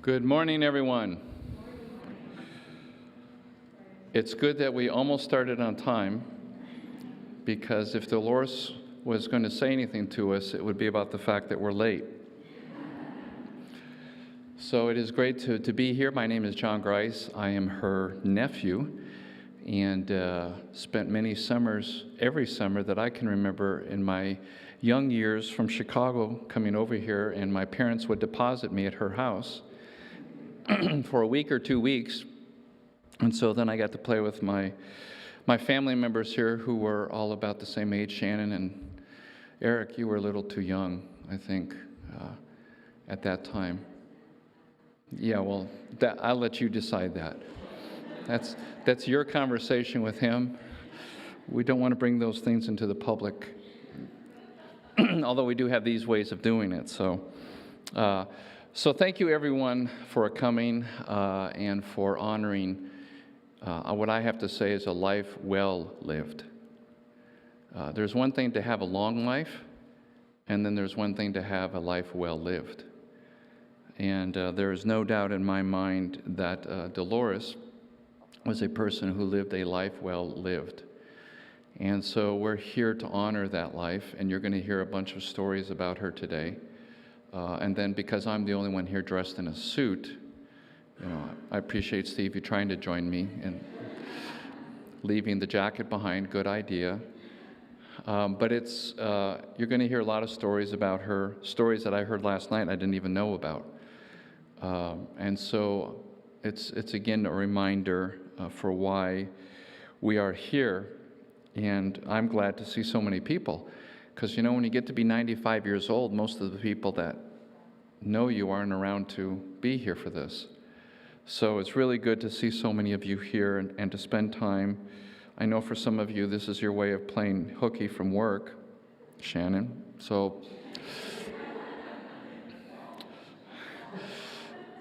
Good morning, everyone. It's good that we almost started on time, because if Delores was going to say anything to us, it would be about the fact that we're late. So it is great to be here. My name is John Reiss. I am her nephew, and spent many summers, every summer that I can remember in my young years from Chicago coming over here, and my parents would deposit me at her house for a week or 2 weeks. And so then I got to play with my family members here who were all about the same age. Shannon and Eric, you were a little too young, I think, at that time. Yeah, well, I'll let you decide that. That's your conversation with him. We don't want to bring those things into the public, although we do have these ways of doing it. So thank you, everyone, for coming and for honoring what I have to say is a life well lived. There's one thing to have a long life, and then there's one thing to have a life well lived. And there is no doubt in my mind that Delores was a person who lived a life well lived. And so we're here to honor that life, and you're going to hear a bunch of stories about her today. And then because I'm the only one here dressed in a suit, I appreciate Steve, you trying to join me in leaving the jacket behind. Good idea. But you're going to hear a lot of stories about her, stories that I heard last night I didn't even know about. And so it's again a reminder for why we are here. And I'm glad to see so many people. Because, when you get to be 95 years old, most of the people that know you aren't around to be here for this. So it's really good to see so many of you here and to spend time. I know for some of you, this is your way of playing hooky from work, Shannon. So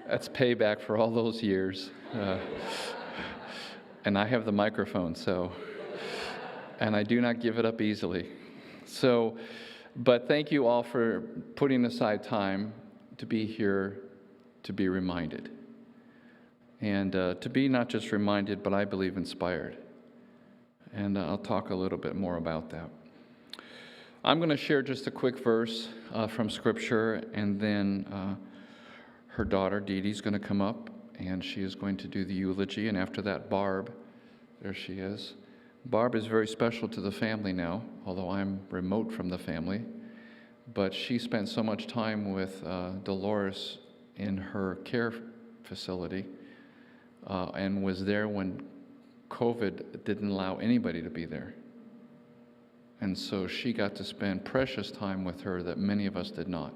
that's payback for all those years. And I have the microphone, and I do not give it up easily. But thank you all for putting aside time to be here, to be reminded. And to be not just reminded, but I believe inspired. And I'll talk a little bit more about that. I'm going to share just a quick verse from Scripture, and then her daughter, Dee Dee's going to come up, and she is going to do the eulogy. And after that, Barb, there she is. Barb is very special to the family now, although I'm remote from the family. But she spent so much time with Delores in her care facility and was there when COVID didn't allow anybody to be there. And so she got to spend precious time with her that many of us did not.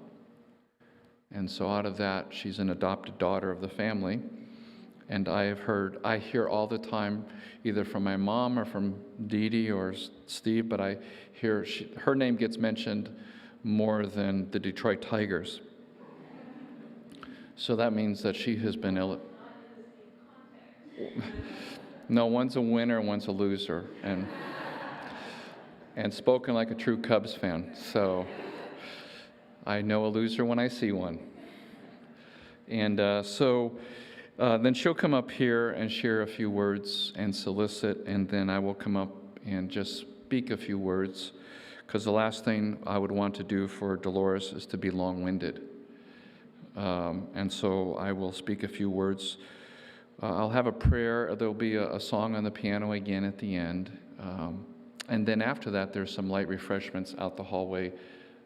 And so out of that, she's an adopted daughter of the family. And I hear all the time, either from my mom or from Dee Dee or Steve, but I hear her name gets mentioned more than the Detroit Tigers. So that means that she has been ill. No, one's a winner, one's a loser, and spoken like a true Cubs fan. So I know a loser when I see one. And then she'll come up here and share a few words and solicit, and then I will come up and just speak a few words, because the last thing I would want to do for Delores is to be long-winded. And so I will speak a few words. I'll have a prayer. There'll be a song on the piano again at the end. And then after that, there's some light refreshments out the hallway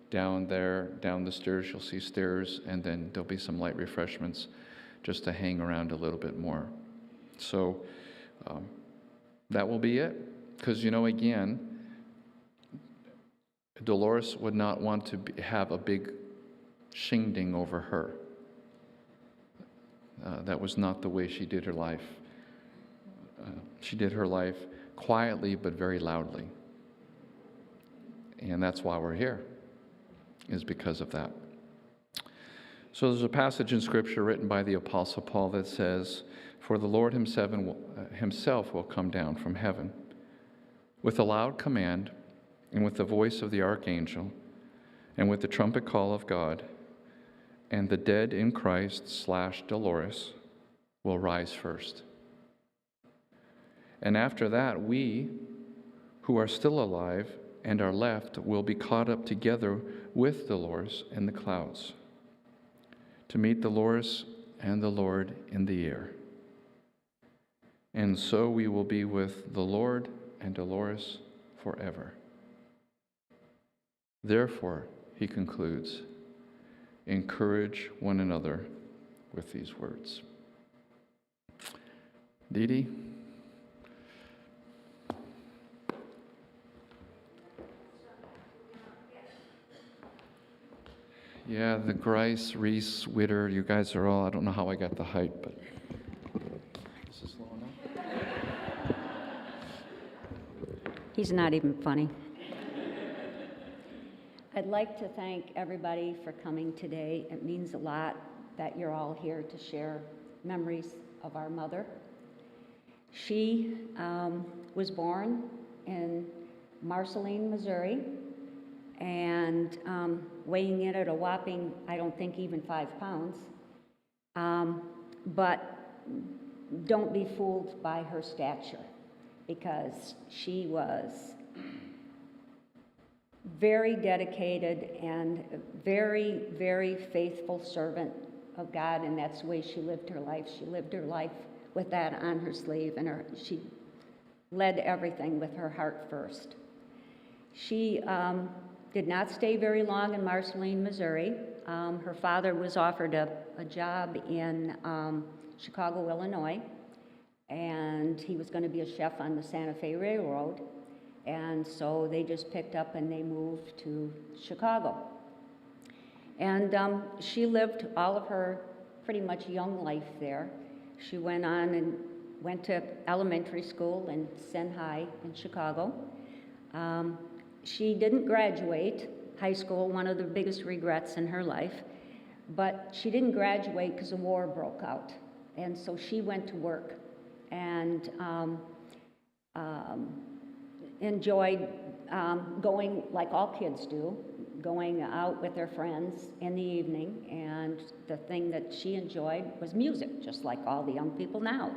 down there, down the stairs. You'll see stairs, and then there'll be some light refreshments just to hang around a little bit more. So that will be it. Because, again, Delores would not want to have a big shingding over her. That was not the way she did her life. She did her life quietly but very loudly. And that's why we're here, is because of that. So there's a passage in Scripture written by the Apostle Paul that says, "For the Lord himself will come down from heaven with a loud command and with the voice of the archangel and with the trumpet call of God, and the dead in Christ / Delores will rise first. And after that, we who are still alive and are left will be caught up together with Delores in the clouds to meet Delores and the Lord in the air. And so we will be with the Lord and Delores forever. Therefore, he concludes, encourage one another with these words. Dee Dee? Yeah, the Reiss, Witter, you guys are all, I don't know how I got the height, but is this low enough? He's not even funny. I'd like to thank everybody for coming today. It means a lot that you're all here to share memories of our mother. She was born in Marceline, Missouri, and weighing in at a whopping, I don't think even 5 pounds. But don't be fooled by her stature, because she was very dedicated and very, very faithful servant of God, and that's the way she lived her life. She lived her life with that on her sleeve, and she led everything with her heart first. She did not stay very long in Marceline, Missouri. Her father was offered a job in Chicago, Illinois, and he was going to be a chef on the Santa Fe Railroad. And so they just picked up and they moved to Chicago. And she lived all of her pretty much young life there. She went on and went to elementary school in Sen High in Chicago. She didn't graduate high school, one of the biggest regrets in her life, but she didn't graduate because the war broke out. And so she went to work and enjoyed going, like all kids do, going out with their friends in the evening, and the thing that she enjoyed was music, just like all the young people now.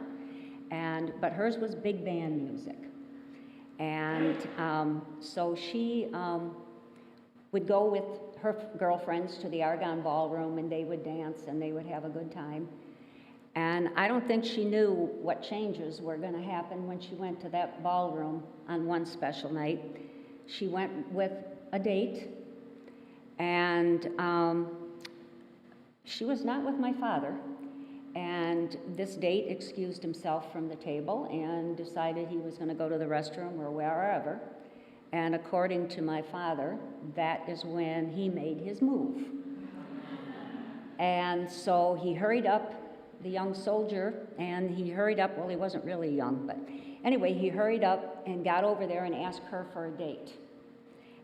But hers was big band music. And so she would go with her girlfriends to the Argonne Ballroom, and they would dance and they would have a good time. And I don't think she knew what changes were going to happen when she went to that ballroom on one special night. She went with a date, and she was not with my father. And this date excused himself from the table and decided he was going to go to the restroom or wherever. And according to my father, that is when he made his move. And so he hurried up, the young soldier, and he hurried up, well, he wasn't really young, but anyway, he hurried up and got over there and asked her for a date.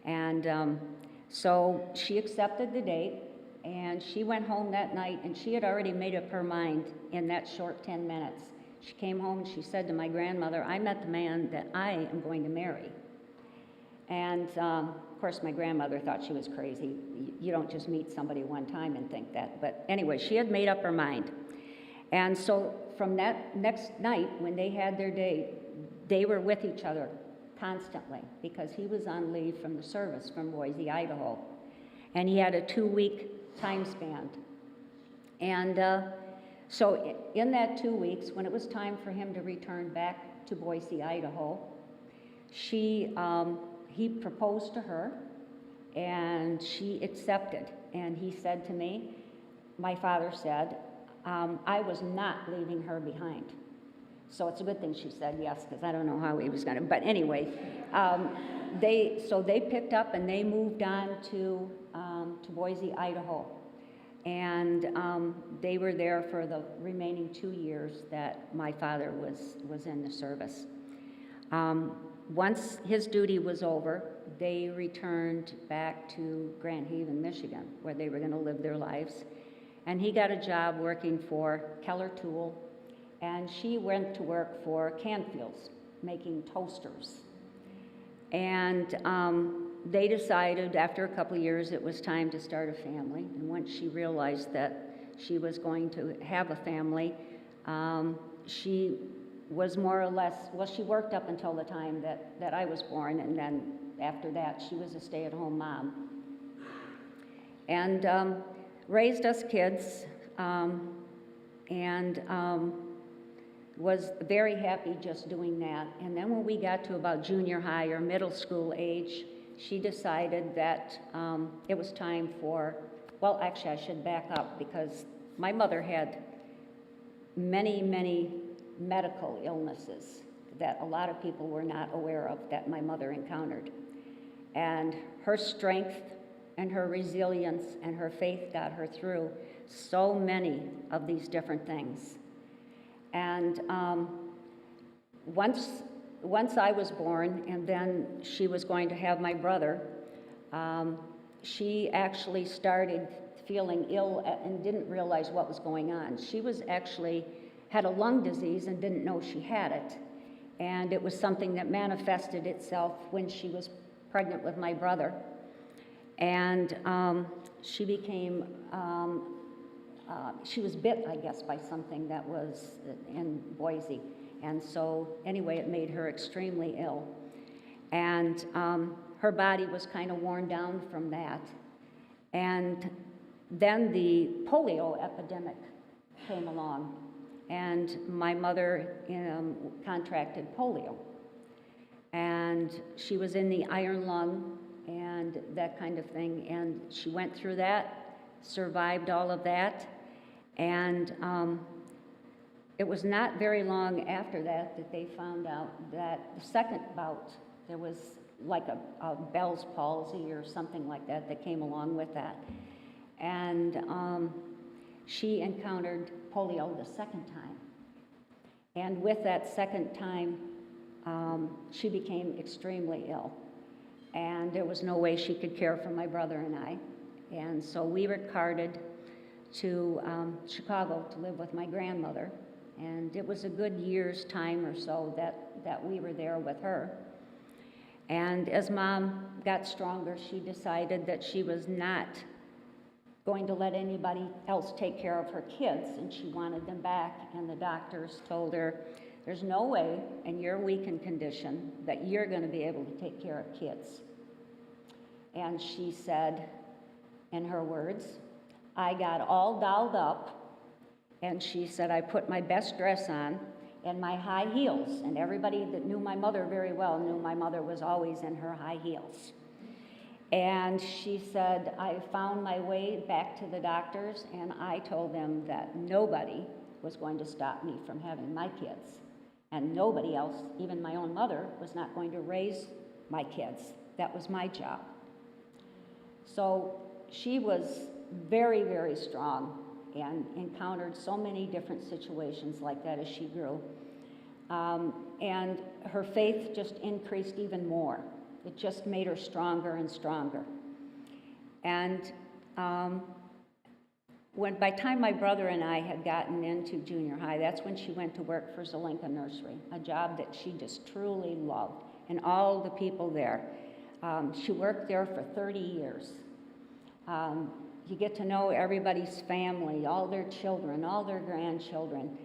And so she accepted the date, and she went home that night, and she had already made up her mind in that short 10 minutes. She came home and she said to my grandmother, I met the man that I am going to marry. And of course, my grandmother thought she was crazy. You don't just meet somebody one time and think that. But anyway, she had made up her mind. And so from that next night, when they had their date, they were with each other constantly, because he was on leave from the service from Boise, Idaho. And he had a 2-week time span. And so in that 2 weeks, when it was time for him to return back to Boise, Idaho, he proposed to her, and she accepted. And he said to me, my father said, I was not leaving her behind. So it's a good thing she said yes, because I don't know how he was going to. But anyway, they picked up and they moved on to Boise, Idaho. And they were there for the remaining 2 years that my father was in the service. Once his duty was over, they returned back to Grand Haven, Michigan, where they were going to live their lives. And he got a job working for Keller Tool, and she went to work for Canfield's, making toasters. And they decided after a couple of years it was time to start a family. And once she realized that she was going to have a family, she was more or less, well, she worked up until the time that I was born, and then after that she was a stay-at-home mom. And raised us kids, and was very happy just doing that. And then when we got to about junior high or middle school age, she decided that it was time for, well, actually I should back up, because my mother had many, many medical illnesses that a lot of people were not aware of that my mother encountered. And her strength and her resilience and her faith got her through so many of these different things. And once I was born, and then she was going to have my brother, she actually started feeling ill and didn't realize what was going on. She was actually had a lung disease and didn't know she had it. And it was something that manifested itself when she was pregnant with my brother. And she became, she was bit, I guess, by something that was in Boise. And so, anyway, it made her extremely ill. And her body was kind of worn down from that. And then the polio epidemic came along, and my mother contracted polio. And she was in the iron lung and that kind of thing, and she went through that, survived all of that, and it was not very long after that that they found out that the second bout, there was like a Bell's palsy or something like that that came along with that. And she encountered polio the second time. And with that second time, she became extremely ill. And there was no way she could care for my brother and I. And so we were carted to Chicago to live with my grandmother. And it was a good year's time or so that we were there with her. And as Mom got stronger, she decided that she was not going to let anybody else take care of her kids, and she wanted them back. And the doctors told her, there's no way in your weakened condition that you're going to be able to take care of kids. And she said, in her words, I got all dolled up, and she said, I put my best dress on and my high heels. And everybody that knew my mother very well knew my mother was always in her high heels. And she said, I found my way back to the doctors, and I told them that nobody was going to stop me from having my kids. And nobody else, even my own mother, was not going to raise my kids. That was my job. So she was very, very strong and encountered so many different situations like that as she grew. And her faith just increased even more. It just made her stronger and stronger. And by the time my brother and I had gotten into junior high, that's when she went to work for Zelenka Nursery, a job that she just truly loved, and all the people there. She worked there for 30 years. You get to know everybody's family, all their children, all their grandchildren.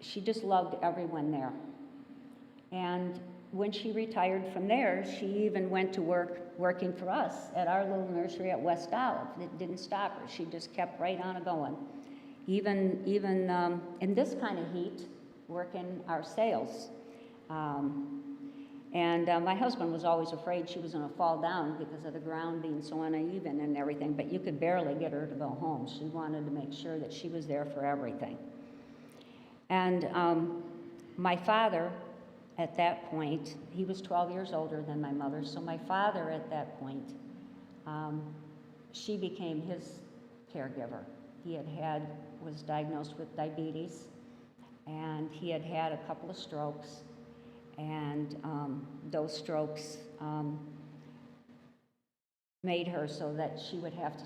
She just loved everyone there. And when she retired from there, she even went to work working for us at our little nursery at West Olive. It didn't stop her. She just kept right on going. Even in this kind of heat, working our sales. My husband was always afraid she was going to fall down because of the ground being so uneven and everything, but you could barely get her to go home. She wanted to make sure that she was there for everything. And my father, at that point, he was 12 years older than my mother, so my father at that point, she became his caregiver. He was diagnosed with diabetes, and he had had a couple of strokes, and those strokes made her so that she would have to,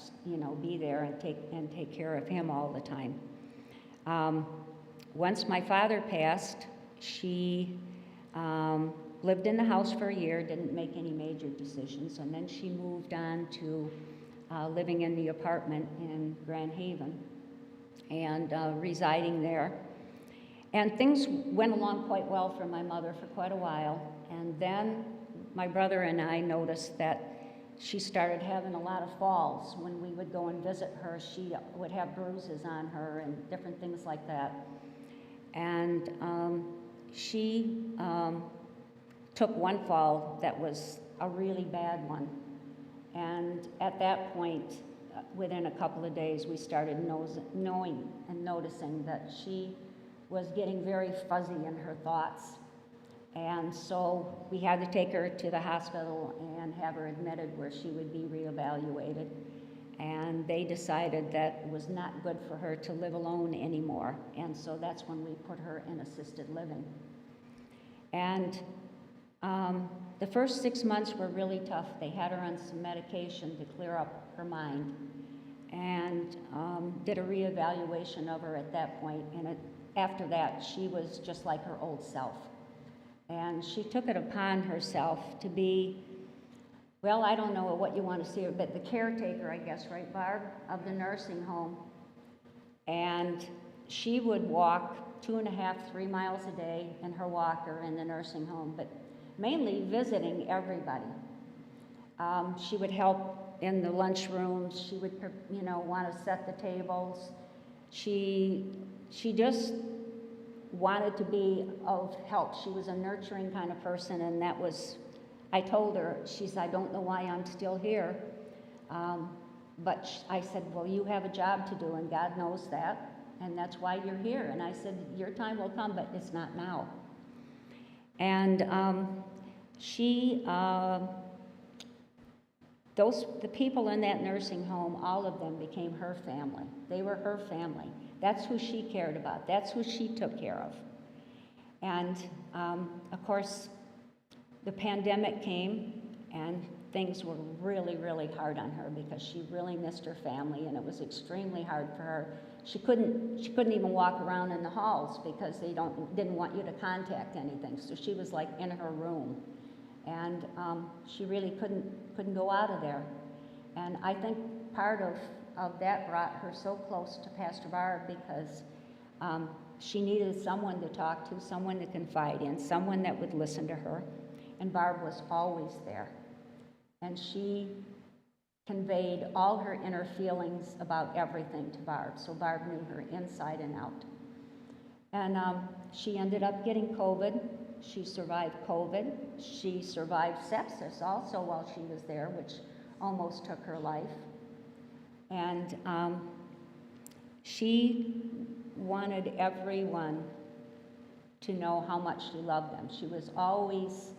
be there and take care of him all the time. Once my father passed, she lived in the house for a year, didn't make any major decisions, and then she moved on to living in the apartment in Grand Haven and residing there. And things went along quite well for my mother for quite a while, and then my brother and I noticed that she started having a lot of falls. When we would go and visit her, she would have bruises on her and different things like that. And she took one fall that was a really bad one. And at that point, within a couple of days, we started knowing and noticing that she was getting very fuzzy in her thoughts. And so we had to take her to the hospital and have her admitted where she would be reevaluated. And they decided that it was not good for her to live alone anymore. And so that's when we put her in assisted living. And the first 6 months were really tough. They had her on some medication to clear up her mind and did a reevaluation of her at that point. And after that, she was just like her old self. And she took it upon herself to be, well, I don't know what you want to see her, but the caretaker, I guess, right, Barb, of the nursing home. And she would walk 2.5, 3 miles a day in her walker in the nursing home, but mainly visiting everybody. She would help in the lunchrooms. She would, want to set the tables. She just wanted to be of help. She was a nurturing kind of person, and that was, I told her, she said, I don't know why I'm still here. But I said, well, you have a job to do, and God knows that, and that's why you're here. And I said, your time will come, but it's not now. And the people in that nursing home, all of them became her family. They were her family. That's who she cared about. That's who she took care of. And of course, the pandemic came, and things were really, really hard on her because she really missed her family, and it was extremely hard for her. She couldn't even walk around in the halls because they didn't want you to contact anything. So she was like in her room, and she really couldn't go out of there. And I think part of that brought her so close to Pastor Barb because she needed someone to talk to, someone to confide in, someone that would listen to her. And Barb was always there. And she conveyed all her inner feelings about everything to Barb. So Barb knew her inside and out. And she ended up getting COVID. She survived COVID. She survived sepsis also while she was there, which almost took her life. And she wanted everyone to know how much she loved them. She was always,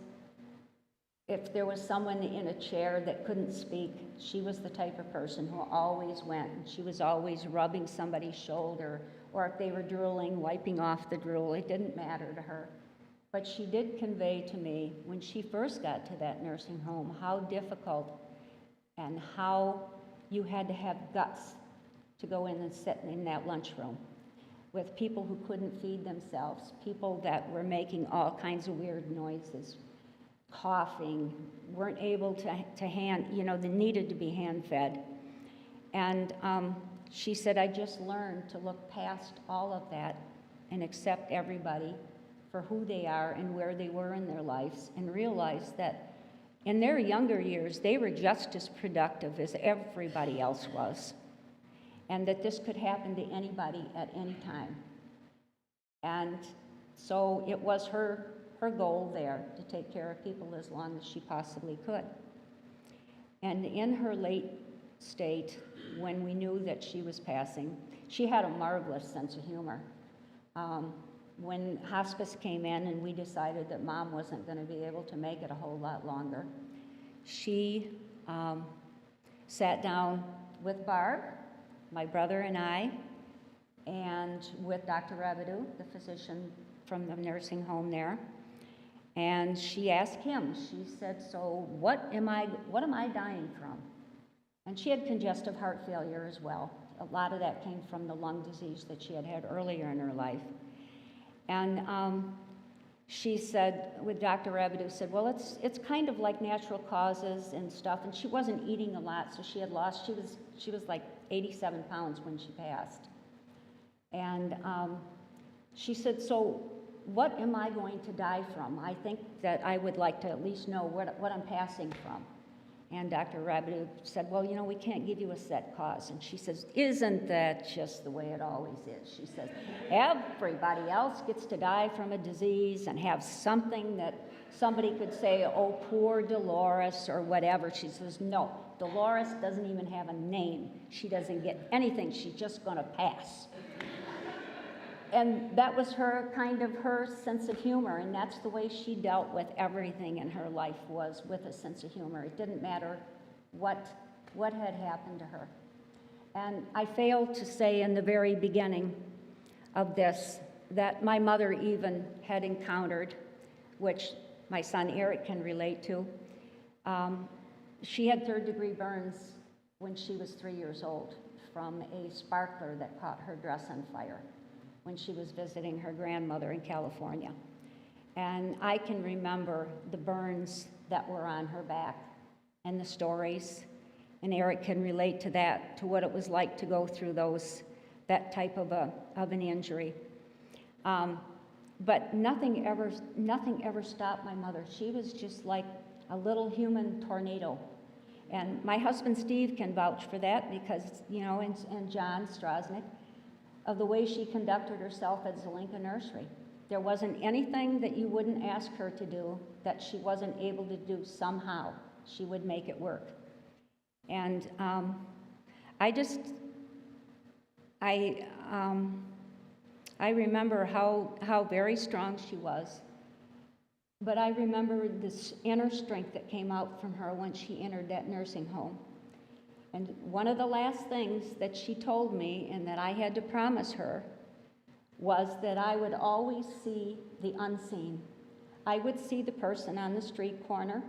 if there was someone in a chair that couldn't speak, she was the type of person who always went. She was always rubbing somebody's shoulder, or if they were drooling, wiping off the drool. It didn't matter to her. But she did convey to me, when she first got to that nursing home, how difficult and how you had to have guts to go in and sit in that lunchroom with people who couldn't feed themselves, people that were making all kinds of weird noises, coughing, weren't able to hand, they needed to be hand-fed. And she said, I just learned to look past all of that and accept everybody for who they are and where they were in their lives, and realize that in their younger years, they were just as productive as everybody else was, and that this could happen to anybody at any time. And so it was her goal there to take care of people as long as she possibly could. And in her late state, when we knew that she was passing, she had a marvelous sense of humor. When hospice came in and we decided that Mom wasn't going to be able to make it a whole lot longer, she sat down with Barb, my brother and I, and with Dr. Rabideau, the physician from the nursing home there. And she asked him, she said, so what am I dying from? And she had congestive heart failure as well. A lot of that came from the lung disease that she had had earlier in her life. And she said, with Dr. Rabideau, said, well, it's kind of like natural causes and stuff, and she wasn't eating a lot, so she had lost, she was like 87 pounds when she passed. And she said, so what am I going to die from? I think that I would like to at least know what I'm passing from. And Dr. Rabideau said, well, you know, we can't give you a set cause. And she says, isn't that just the way it always is? She says, everybody else gets to die from a disease and have something that somebody could say, oh, poor Delores or whatever. She says, no, Delores doesn't even have a name. She doesn't get anything. She's just going to pass. And that was her kind of her sense of humor, and that's the way she dealt with everything in her life, was with a sense of humor. It didn't matter what had happened to her. And I failed to say in the very beginning of this that my mother even had encountered, which my son Eric can relate to. She had third-degree burns when she was 3 years old from a sparkler that caught her dress on fire when she was visiting her grandmother in California. And I can remember the burns that were on her back and the stories, and Eric can relate to that, to what it was like to go through that type of an injury. But nothing ever stopped my mother. She was just like a little human tornado. And my husband Steve can vouch for that, because, you know, and John Strosnick, of the way she conducted herself at Zelenka Nursery. There wasn't anything that you wouldn't ask her to do that she wasn't able to do somehow. She would make it work. And I remember how very strong she was, but I remember this inner strength that came out from her when she entered that nursing home. And one of the last things that she told me, and that I had to promise her, was that I would always see the unseen. I would see the person on the street corner.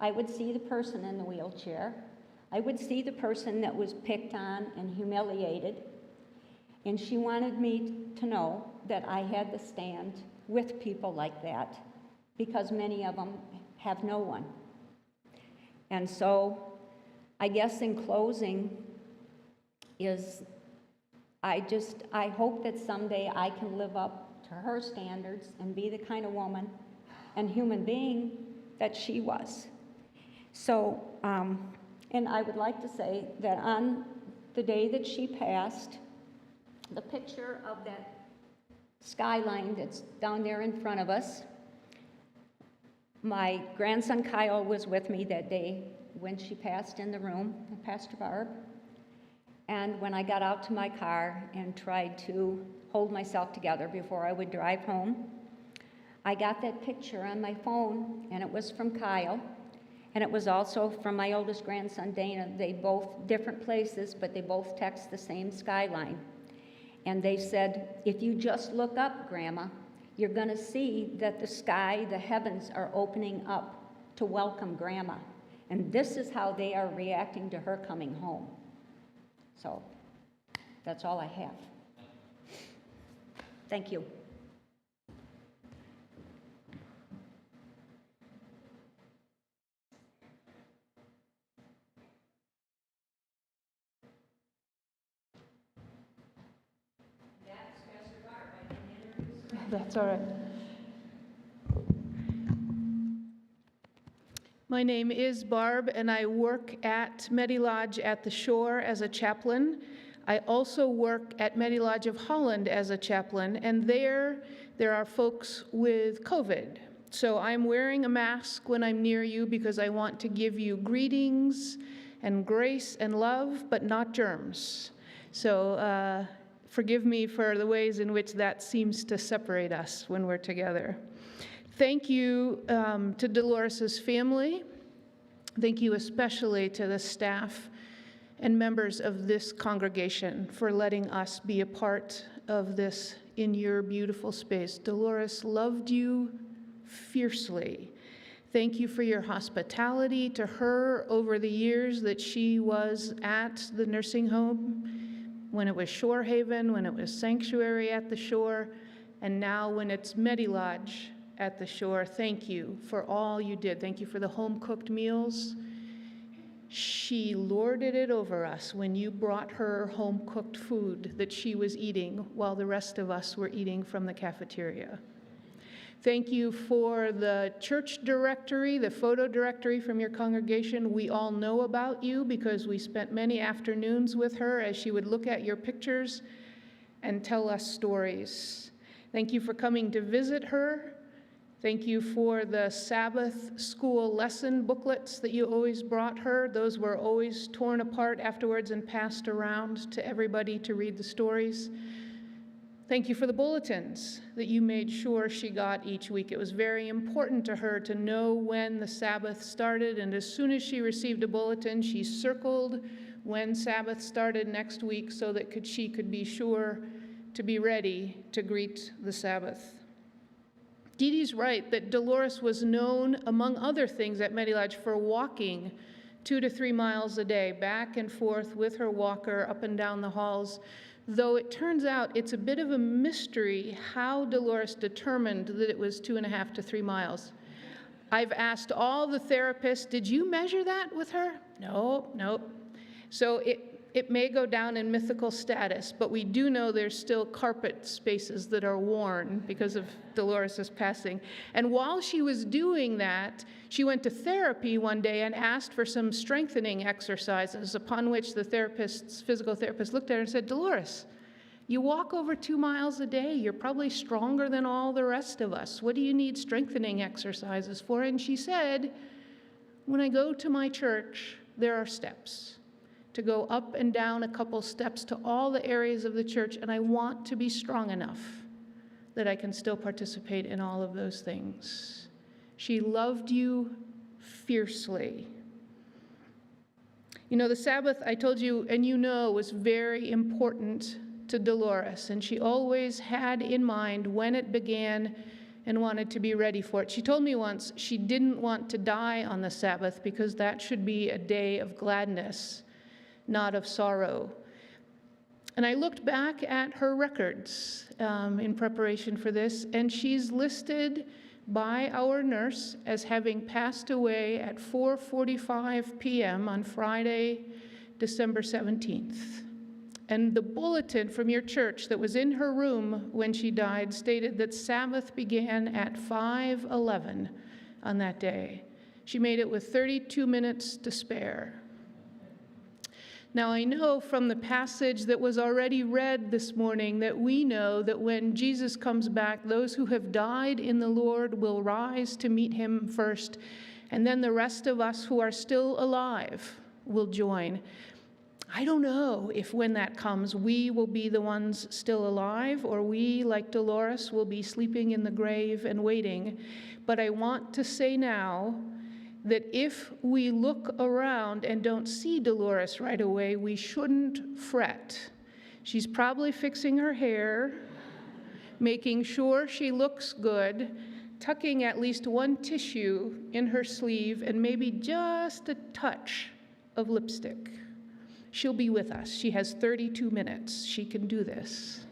I would see the person in the wheelchair. I would see the person that was picked on and humiliated. And she wanted me to know that I had to stand with people like that, because many of them have no one. And so I guess in closing is, I hope that someday I can live up to her standards and be the kind of woman and human being that she was. So, and I would like to say that on the day that she passed, the picture of that skyline that's down there in front of us, my grandson Kyle was with me that day when she passed in the room, Pastor Barb. And when I got out to my car and tried to hold myself together before I would drive home, I got that picture on my phone, and it was from Kyle, and it was also from my oldest grandson, Dana. They both, different places, but they both text the same skyline. And they said, if you just look up, Grandma, you're gonna see that the sky, the heavens are opening up to welcome Grandma. And this is how they are reacting to her coming home. So that's all I have. Thank you. That's Pastor Barb. I didn't introduce her. That's all right. My name is Barb, and I work at Medilodge at the Shore as a chaplain. I also work at Medilodge of Holland as a chaplain, and there are folks with COVID. So I'm wearing a mask when I'm near you because I want to give you greetings and grace and love, but not germs. So forgive me for the ways in which that seems to separate us when we're together. Thank you to Dolores' family. Thank you especially to the staff and members of this congregation for letting us be a part of this in your beautiful space. Delores loved you fiercely. Thank you for your hospitality to her over the years that she was at the nursing home, when it was Shore Haven, when it was Sanctuary at the Shore, and now when it's Medilodge at the shore. Thank you for all you did. Thank you for the home-cooked meals. She lorded it over us when you brought her home-cooked food that she was eating while the rest of us were eating from the cafeteria. Thank you for the church directory, the photo directory from your congregation. We all know about you because we spent many afternoons with her as she would look at your pictures and tell us stories. Thank you for coming to visit her. Thank you for the Sabbath school lesson booklets that you always brought her. Those were always torn apart afterwards and passed around to everybody to read the stories. Thank you for the bulletins that you made sure she got each week. It was very important to her to know when the Sabbath started, and as soon as she received a bulletin, she circled when Sabbath started next week so that she could be sure to be ready to greet the Sabbath. Dee Dee's right that Delores was known, among other things, at Medi Lodge for walking 2 to 3 miles a day, back and forth with her walker up and down the halls, though it turns out it's a bit of a mystery how Delores determined that it was 2.5 to 3 miles. I've asked all the therapists, did you measure that with her? Nope. So it may go down in mythical status, but we do know there's still carpet spaces that are worn because of Dolores' passing. And while she was doing that, she went to therapy one day and asked for some strengthening exercises, upon which the physical therapist looked at her and said, Delores, you walk over 2 miles a day. You're probably stronger than all the rest of us. What do you need strengthening exercises for? And she said, when I go to my church, there are steps to go up and down a couple steps to all the areas of the church, and I want to be strong enough that I can still participate in all of those things. She loved you fiercely. You know, the Sabbath, I told you, and you know, was very important to Delores, and she always had in mind when it began and wanted to be ready for it. She told me once she didn't want to die on the Sabbath because that should be a day of gladness, not of sorrow. And I looked back at her records in preparation for this, and she's listed by our nurse as having passed away at 4:45 p.m. on Friday, December 17th. And the bulletin from your church that was in her room when she died stated that Sabbath began at 5:11 on that day. She made it with 32 minutes to spare. Now, I know from the passage that was already read this morning that we know that when Jesus comes back, those who have died in the Lord will rise to meet him first, and then the rest of us who are still alive will join. I don't know if when that comes, we will be the ones still alive, or we, like Delores, will be sleeping in the grave and waiting. But I want to say now that if we look around and don't see Delores right away, we shouldn't fret. She's probably fixing her hair, making sure she looks good, tucking at least one tissue in her sleeve, and maybe just a touch of lipstick. She'll be with us. She has 32 minutes. She can do this.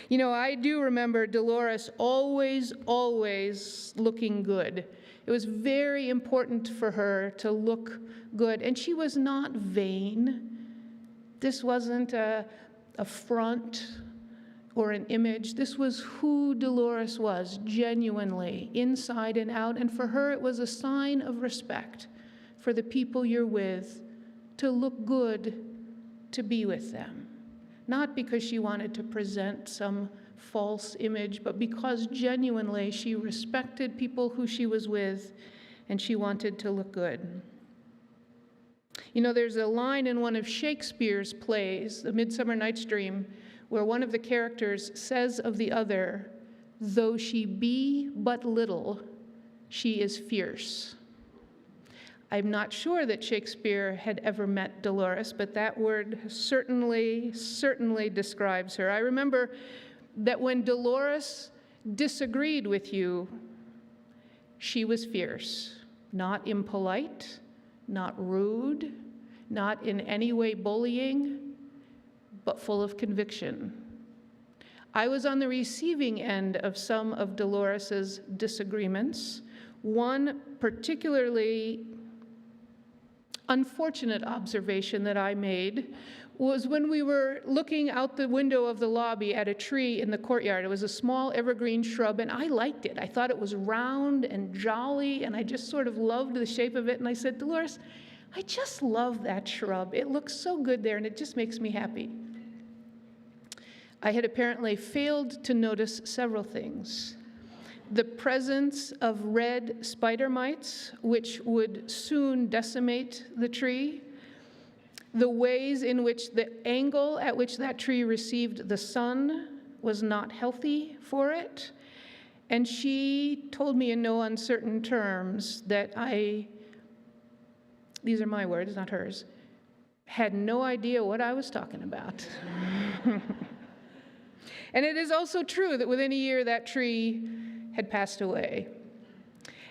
You know, I do remember Delores always looking good. It was very important for her to look good, and she was not vain. This wasn't a front or an image. This was who Delores was, genuinely, inside and out, and for her it was a sign of respect for the people you're with, to look good, to be with them. Not because she wanted to present some false image, but because genuinely she respected people who she was with, and she wanted to look good. You know, there's a line in one of Shakespeare's plays, A Midsummer Night's Dream, where one of the characters says of the other, "Though she be but little, she is fierce." I'm not sure that Shakespeare had ever met Delores, but that word certainly describes her. I remember that when Delores disagreed with you, she was fierce, not impolite, not rude, not in any way bullying, but full of conviction. I was on the receiving end of some of Dolores's disagreements. One particularly unfortunate observation that I made was when we were looking out the window of the lobby at a tree in the courtyard. It was a small evergreen shrub, and I liked it. I thought it was round and jolly, and I just sort of loved the shape of it. And I said, Dolores, I just love that shrub. It looks so good there, and it just makes me happy. I had apparently failed to notice several things. The presence of red spider mites, which would soon decimate the tree. The ways in which the angle at which that tree received the sun was not healthy for it. And she told me in no uncertain terms that these are my words, not hers, had no idea what I was talking about. And it is also true that within a year that tree had passed away.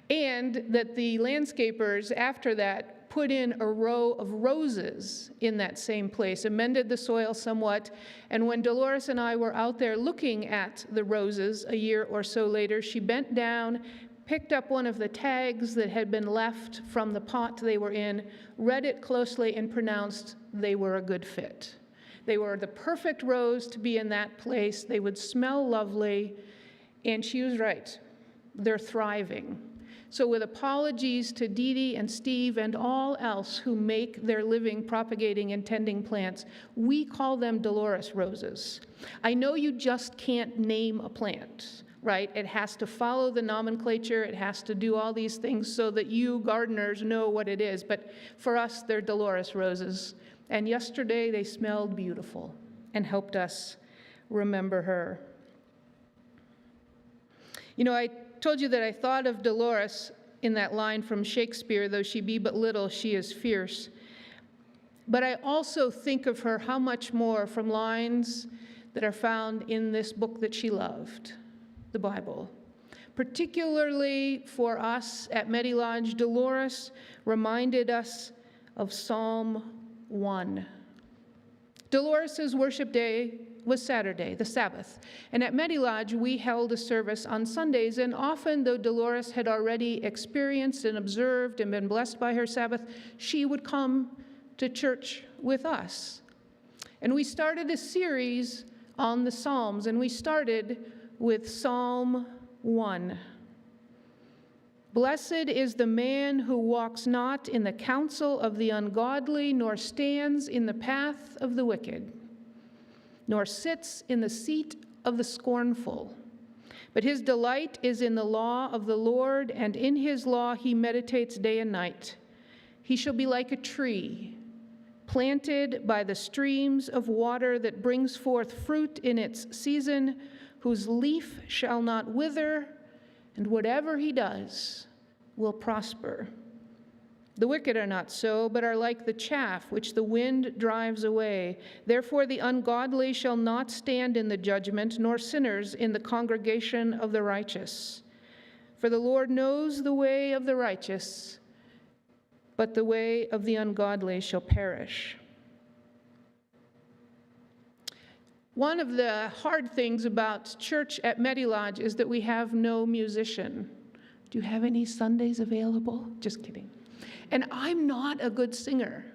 And that the landscapers after that put in a row of roses in that same place, amended the soil somewhat. And when Delores and I were out there looking at the roses a year or so later, she bent down, picked up one of the tags that had been left from the pot they were in, read it closely, and pronounced they were a good fit. They were the perfect rose to be in that place. They would smell lovely. And she was right. They're thriving. So with apologies to Dee Dee and Steve and all else who make their living propagating and tending plants, we call them Delores roses. I know you just can't name a plant, right? It has to follow the nomenclature. It has to do all these things so that you gardeners know what it is. But for us, they're Delores roses. And yesterday they smelled beautiful and helped us remember her. You know, I told you that I thought of Delores in that line from Shakespeare, though she be but little, she is fierce. But I also think of her how much more from lines that are found in this book that she loved, the Bible. Particularly for us at Medi Lodge, Delores reminded us of Psalm 1. Dolores's worship day was Saturday, the Sabbath. And at Medi Lodge, we held a service on Sundays, and often, though Delores had already experienced and observed and been blessed by her Sabbath, she would come to church with us. And we started a series on the Psalms, and we started with Psalm 1. Blessed is the man who walks not in the counsel of the ungodly, nor stands in the path of the wicked, nor sits in the seat of the scornful. But his delight is in the law of the Lord, and in his law he meditates day and night. He shall be like a tree planted by the streams of water that brings forth fruit in its season, whose leaf shall not wither, and whatever he does will prosper. The wicked are not so, but are like the chaff which the wind drives away. Therefore the ungodly shall not stand in the judgment, nor sinners in the congregation of the righteous. For the Lord knows the way of the righteous, but the way of the ungodly shall perish. One of the hard things about church at Medi Lodge is that we have no musician. Do you have any Sundays available? Just kidding. And I'm not a good singer,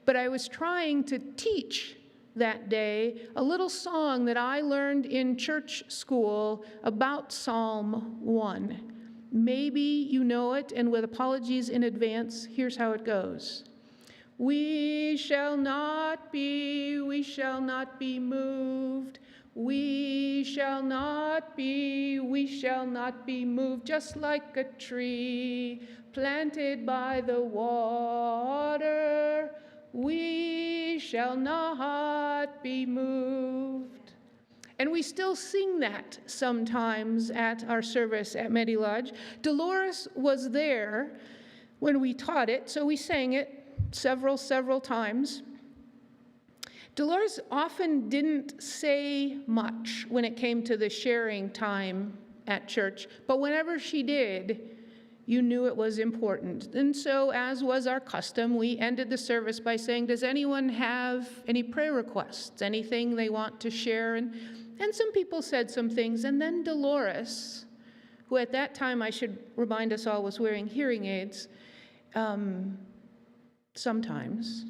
but I was trying to teach that day a little song that I learned in church school about Psalm 1. Maybe you know it, and with apologies in advance, here's how it goes. We shall not be moved. We shall not be moved, just like a tree planted by the water. We shall not be moved. And we still sing that sometimes at our service at Medi Lodge. Delores was there when we taught it, so we sang it several times. Delores often didn't say much when it came to the sharing time at church, but whenever she did, You knew it was important. And so, as was our custom, we ended the service by saying, does anyone have any prayer requests, anything they want to share? And some people said some things. And then Delores, who at that time, I should remind us all, was wearing hearing aids, sometimes,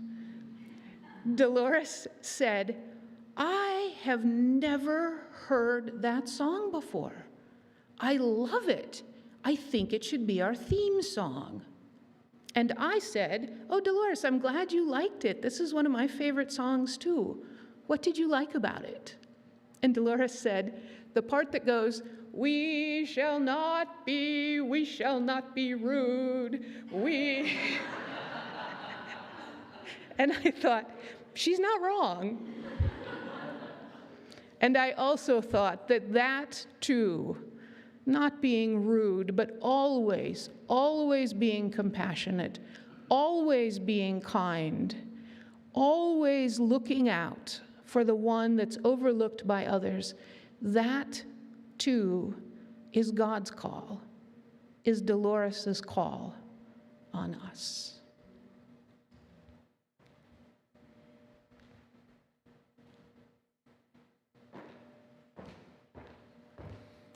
Delores said, I have never heard that song before. I love it. I think it should be our theme song. And I said, oh, Delores, I'm glad you liked it. This is one of my favorite songs, too. What did you like about it? And Delores said, the part that goes, we shall not be rude, And I thought, she's not wrong. And I also thought that too, not being rude, but always being compassionate, always being kind, always looking out for the one that's overlooked by others, that too is God's call, is Dolores' call on us.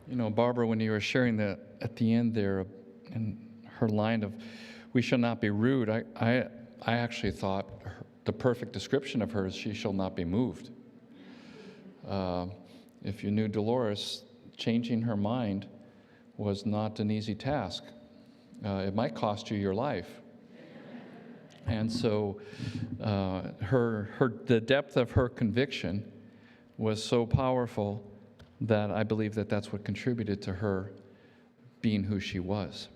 You know, Barbara, when you were sharing that at the end there, in her line of, we shall not be rude, I actually thought the perfect description of her is, she shall not be moved. If you knew Delores, changing her mind was not an easy task. It might cost you your life. And so the depth of her conviction was so powerful that I believe that that's what contributed to her being who she was.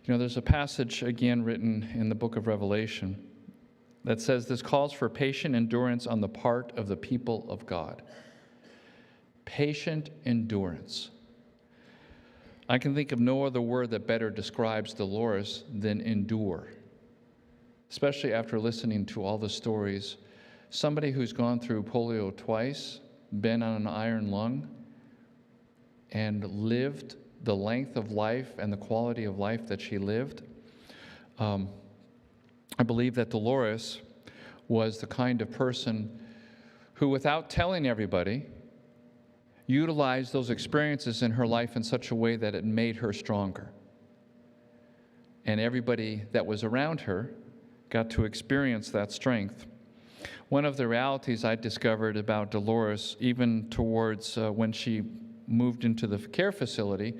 You know, there's a passage, again, written in the book of Revelation that says this calls for patient endurance on the part of the people of God. Patient endurance. I can think of no other word that better describes Delores than endure, especially after listening to all the stories. Somebody who's gone through polio twice, been on an iron lung, and lived the length of life and the quality of life that she lived. I believe that Delores was the kind of person who, without telling everybody, utilized those experiences in her life in such a way that it made her stronger. And everybody that was around her got to experience that strength. One of the realities I discovered about Delores, even towards when she moved into the care facility,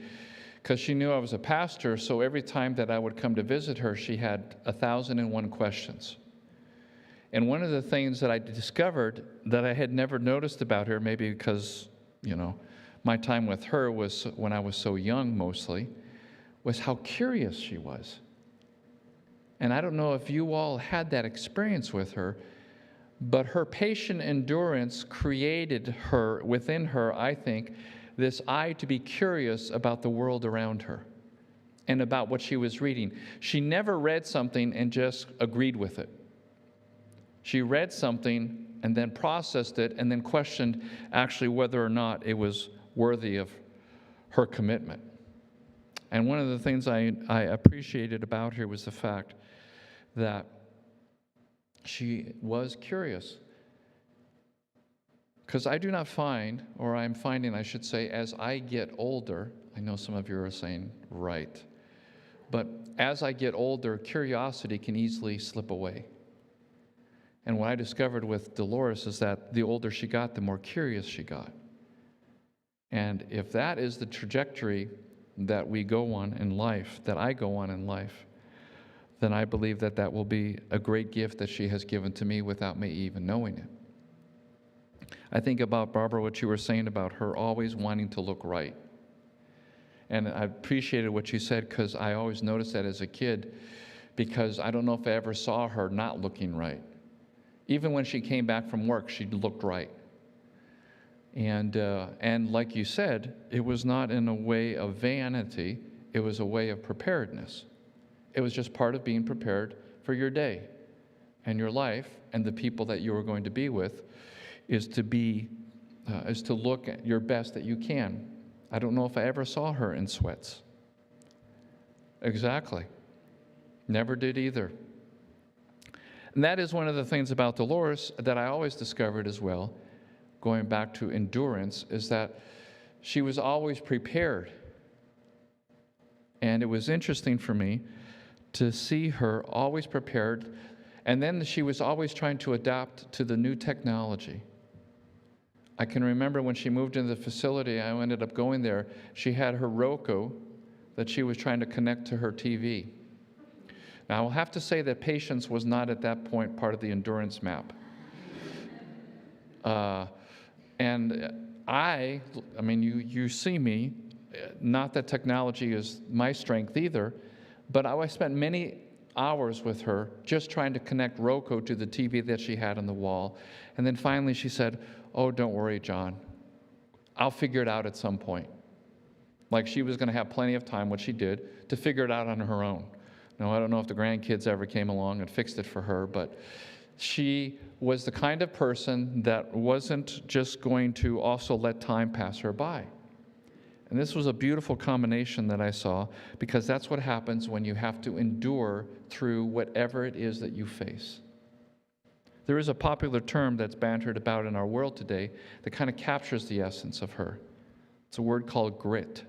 because she knew I was a pastor, so every time that I would come to visit her, she had 1,001 questions. And one of the things that I discovered that I had never noticed about her, maybe because, you know, my time with her was when I was so young mostly, was how curious she was. And I don't know if you all had that experience with her, but her patient endurance created her, within her, I think, this eye to be curious about the world around her and about what she was reading. She never read something and just agreed with it. She read something and then processed it and then questioned actually whether or not it was worthy of her commitment. And one of the things I appreciated about her was the fact that she was curious. Because I do not find, or I'm finding, I should say, as I get older, I know some of you are saying, right, but as I get older, curiosity can easily slip away. And what I discovered with Delores is that the older she got, the more curious she got. And if that is the trajectory that we go on in life, that I go on in life, then I believe that that will be a great gift that she has given to me without me even knowing it. I think about, Barbara, what you were saying about her always wanting to look right. And I appreciated what you said, because I always noticed that as a kid, because I don't know if I ever saw her not looking right. Even when she came back from work, she looked right. And like you said, it was not in a way of vanity, it was a way of preparedness. It was just part of being prepared for your day and your life and the people that you were going to be with, is to look at your best that you can. I don't know if I ever saw her in sweats. Exactly. Never did either. And that is one of the things about Delores that I always discovered as well, going back to endurance, is that she was always prepared. And it was interesting for me to see her always prepared, and then she was always trying to adapt to the new technology. I can remember when she moved into the facility, I ended up going there, she had her Roku that she was trying to connect to her TV. Now, I'll have to say that patience was not at that point part of the endurance map. And I mean, you see me, not that technology is my strength either, but I spent many hours with her just trying to connect Roku to the TV that she had on the wall. And then finally she said, "Oh, don't worry, John. I'll figure it out at some point." Like she was going to have plenty of time, what she did, to figure it out on her own. Now, I don't know if the grandkids ever came along and fixed it for her, but she was the kind of person that wasn't just going to also let time pass her by. And this was a beautiful combination that I saw, because that's what happens when you have to endure through whatever it is that you face. There is a popular term that's bantered about in our world today that kind of captures the essence of her. It's a word called grit.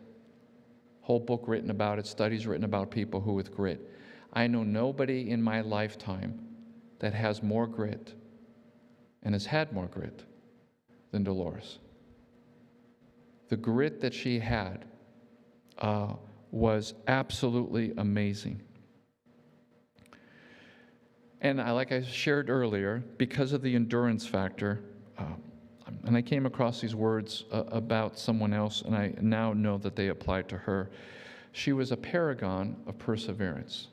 Whole book written about it, studies written about people who with grit. I know nobody in my lifetime that has more grit and has had more grit than Delores. The grit that she had was absolutely amazing. And like I shared earlier, because of the endurance factor, and I came across these words about someone else, and I now know that they apply to her. She was a paragon of perseverance.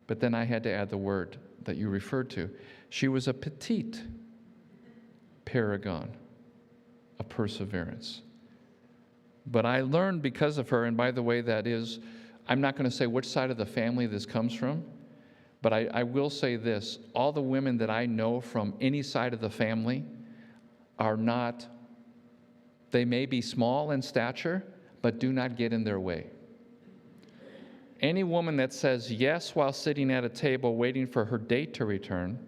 But then I had to add the word that you referred to. She was a petite paragon of perseverance. But I learned because of her, and by the way, that is, I'm not going to say which side of the family this comes from, but I will say this: all the women that I know from any side of the family are not, they may be small in stature, but do not get in their way. Any woman that says yes while sitting at a table waiting for her date to return,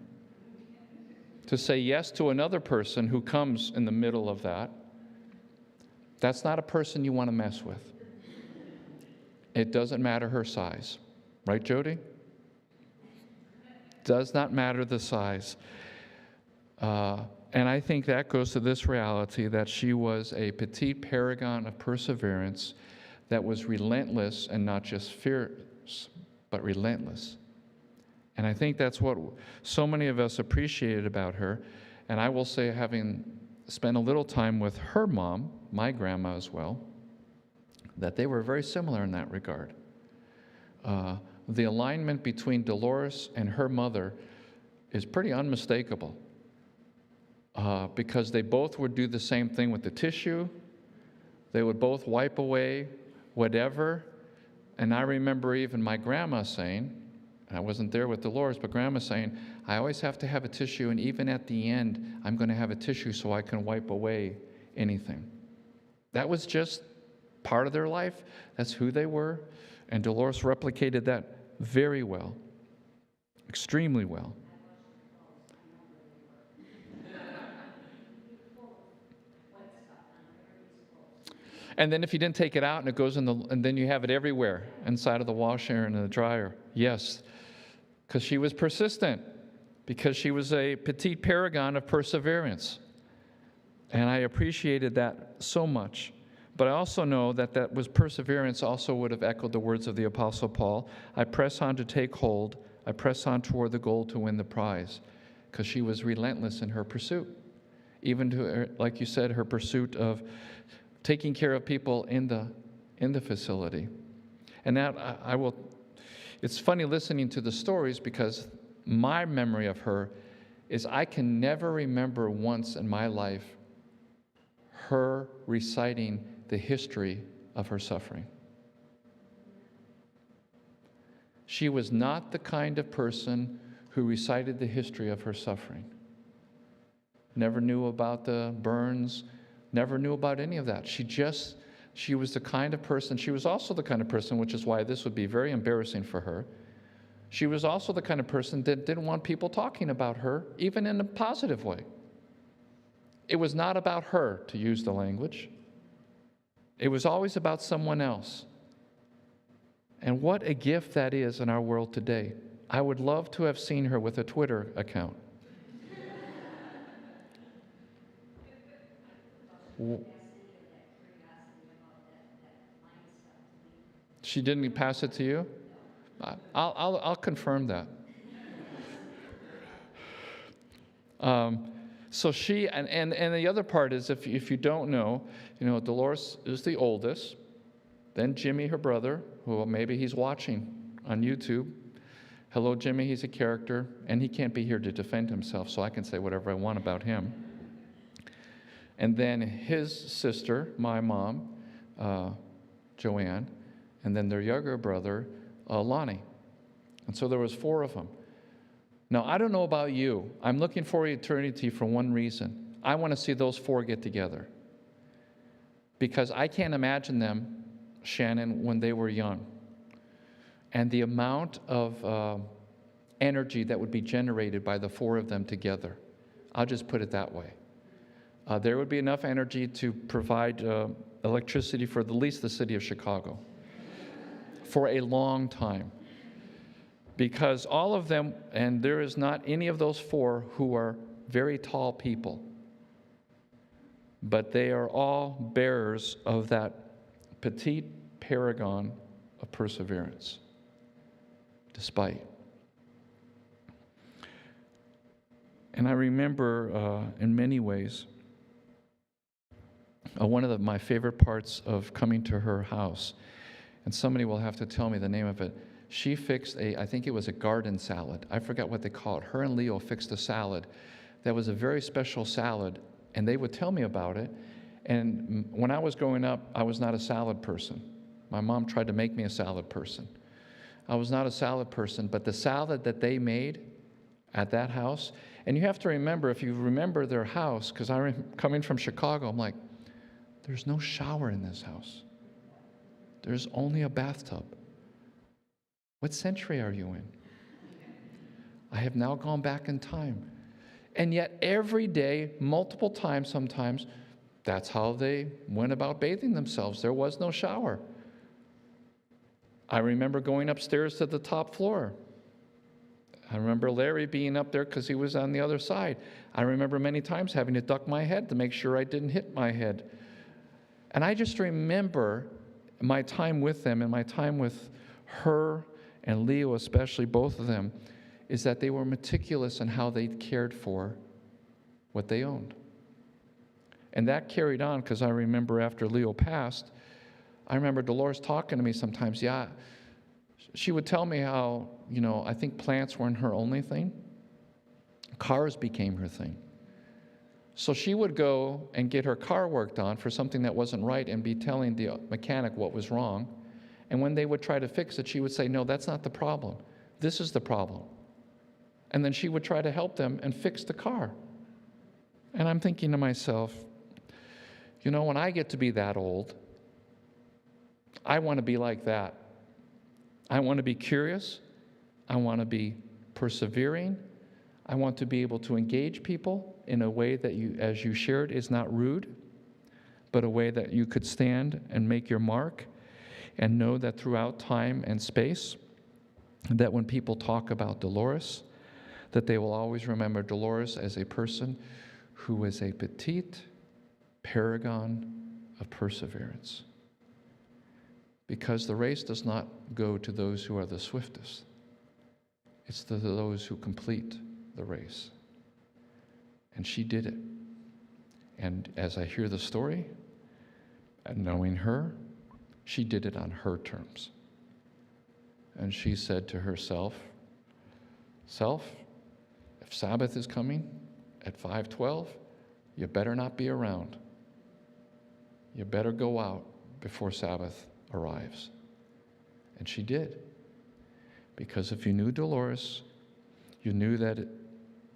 to say yes to another person who comes in the middle of that, that's not a person you want to mess with. It doesn't matter her size. Right, Jody? Does not matter the size. And I think that goes to this reality that she was a petite paragon of perseverance that was relentless, and not just fierce, but relentless. And I think that's what so many of us appreciated about her. And I will say, having spent a little time with her mom, my grandma as well, that they were very similar in that regard. The alignment between Delores and her mother is pretty unmistakable, because they both would do the same thing with the tissue. They would both wipe away whatever. And I remember even my grandma saying, and I wasn't there with Delores, but grandma saying, I always have to have a tissue, and even at the end, I'm going to have a tissue so I can wipe away anything. That was just part of their life. That's who they were. And Delores replicated that very well, extremely well. And then if you didn't take it out and it goes in and then you have it everywhere, inside of the washer and the dryer. Yes, because she was persistent, because she was a petite paragon of perseverance. And I appreciated that so much. But I also know that that was perseverance also would have echoed the words of the Apostle Paul. I press on to take hold. I press on toward the goal to win the prize. Because she was relentless in her pursuit. Even to, like you said, her pursuit of taking care of people in the facility. And that it's funny listening to the stories, because my memory of her is I can never remember once in my life her reciting the history of her suffering. She was not the kind of person who recited the history of her suffering. Never knew about the burns, never knew about any of that. She just She was the kind of person, she was also the kind of person, which is why this would be very embarrassing for her. She was also the kind of person that didn't want people talking about her, even in a positive way. It was not about her, to use the language. It was always about someone else. And what a gift that is in our world today. I would love to have seen her with a Twitter account. She didn't pass it to you? I'll confirm that. So she, and the other part is, if you don't know, Delores is the oldest. Then Jimmy, her brother, who maybe he's watching on YouTube. Hello, Jimmy, he's a character, and he can't be here to defend himself, so I can say whatever I want about him. And then his sister, my mom, Joanne, and then their younger brother, Lonnie. And so there was 4 of them. Now, I don't know about you. I'm looking for eternity for one reason. I want to see those 4 get together. Because I can't imagine them, Shannon, when they were young. And the amount of energy that would be generated by the 4 of them together. I'll just put it that way. There would be enough energy to provide electricity for at least the city of Chicago for a long time. Because all of them, and there is not any of those 4 who are very tall people, but they are all bearers of that petite paragon of perseverance, despite. And I remember in many ways, one of my favorite parts of coming to her house, and somebody will have to tell me the name of it, she fixed I think it was a garden salad. I forgot what they call it. Her and Leo fixed a salad that was a very special salad, and they would tell me about it. And when I was growing up, I was not a salad person. My mom tried to make me a salad person. I was not a salad person, but the salad that they made at that house, and you have to remember, if you remember their house, because coming from Chicago, I'm like, there's no shower in this house. There's only a bathtub. What century are you in? I have now gone back in time. And yet every day, multiple times sometimes, that's how they went about bathing themselves. There was no shower. I remember going upstairs to the top floor. I remember Larry being up there because he was on the other side. I remember many times having to duck my head to make sure I didn't hit my head. And I just remember my time with them and my time with her and Leo, especially both of them, is that they were meticulous in how they cared for what they owned. And that carried on, because I remember after Leo passed, I remember Delores talking to me sometimes. Yeah, she would tell me how, I think plants weren't her only thing. Cars became her thing. So she would go and get her car worked on for something that wasn't right and be telling the mechanic what was wrong. And when they would try to fix it, she would say, no, that's not the problem. This is the problem. And then she would try to help them and fix the car. And I'm thinking to myself, when I get to be that old, I want to be like that. I want to be curious. I want to be persevering. I want to be able to engage people in a way that as you shared, is not rude, but a way that you could stand and make your mark and know that throughout time and space, that when people talk about Delores, that they will always remember Delores as a person who was a petite paragon of perseverance. Because the race does not go to those who are the swiftest. It's to those who complete the race. And she did it. And as I hear the story, and knowing her, she did it on her terms. And she said to herself, if Sabbath is coming at 5:12, you better not be around. You better go out before Sabbath arrives. And she did. Because if you knew Delores, you knew that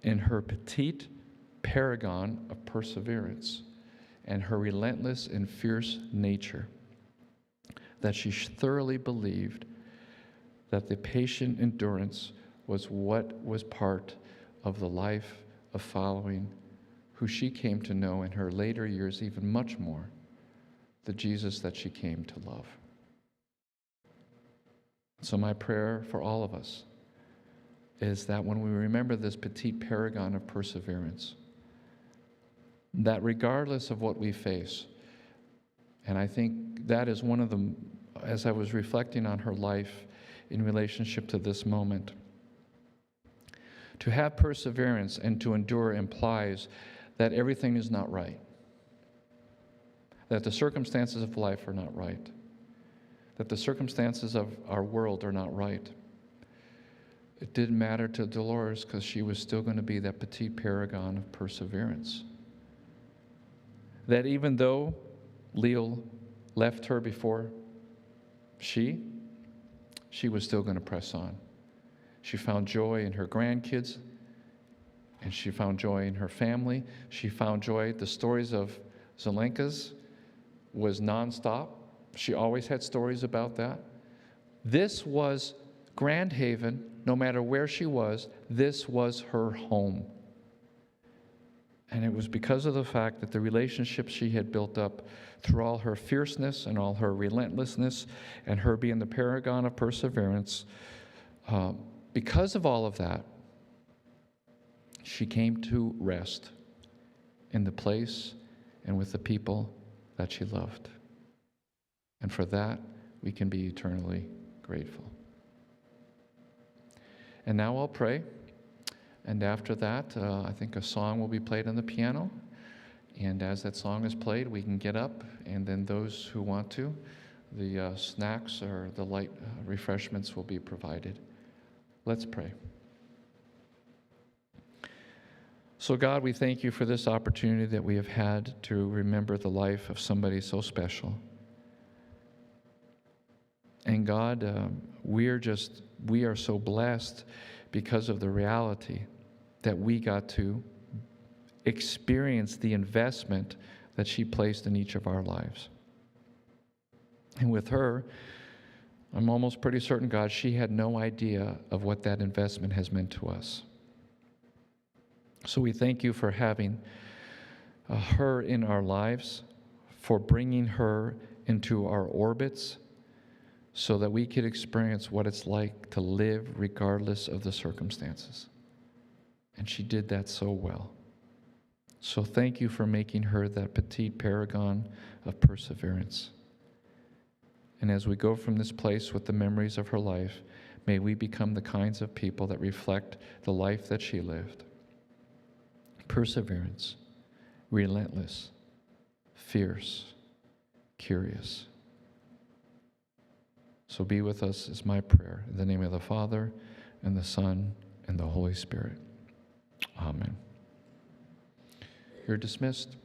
in her petite paragon of perseverance and her relentless and fierce nature, that she thoroughly believed that the patient endurance was what was part of the life of following who she came to know in her later years even much more, the Jesus that she came to love. So my prayer for all of us is that when we remember this petite paragon of perseverance, that regardless of what we face, and I think that is one of the, as I was reflecting on her life in relationship to this moment, to have perseverance and to endure implies that everything is not right, that the circumstances of life are not right, that the circumstances of our world are not right. It didn't matter to Delores because she was still going to be that petite paragon of perseverance. That even though Leo left her before she was still going to press on. She found joy in her grandkids, and she found joy in her family. She found joy. The stories of Zelenka's was nonstop. She always had stories about that. This was Grand Haven, no matter where she was, this was her home. And it was because of the fact that the relationship she had built up through all her fierceness and all her relentlessness and her being the paragon of perseverance, because of all of that, she came to rest in the place and with the people that she loved. And for that, we can be eternally grateful. And now I'll pray. And after that, I think a song will be played on the piano. And as that song is played, we can get up. And then those who want to, the snacks or the light refreshments will be provided. Let's pray. So God, we thank you for this opportunity that we have had to remember the life of somebody so special. And God, we are so blessed because of the reality that we got to experience the investment that she placed in each of our lives. And with her, I'm almost pretty certain, God, she had no idea of what that investment has meant to us. So we thank you for having her in our lives, for bringing her into our orbits so that we could experience what it's like to live regardless of the circumstances. And she did that so well. So thank you for making her that petite paragon of perseverance. And as we go from this place with the memories of her life, may we become the kinds of people that reflect the life that she lived. Perseverance, relentless, fierce, curious. So be with us is my prayer. In the name of the Father, and the Son, and the Holy Spirit. Amen. You're dismissed.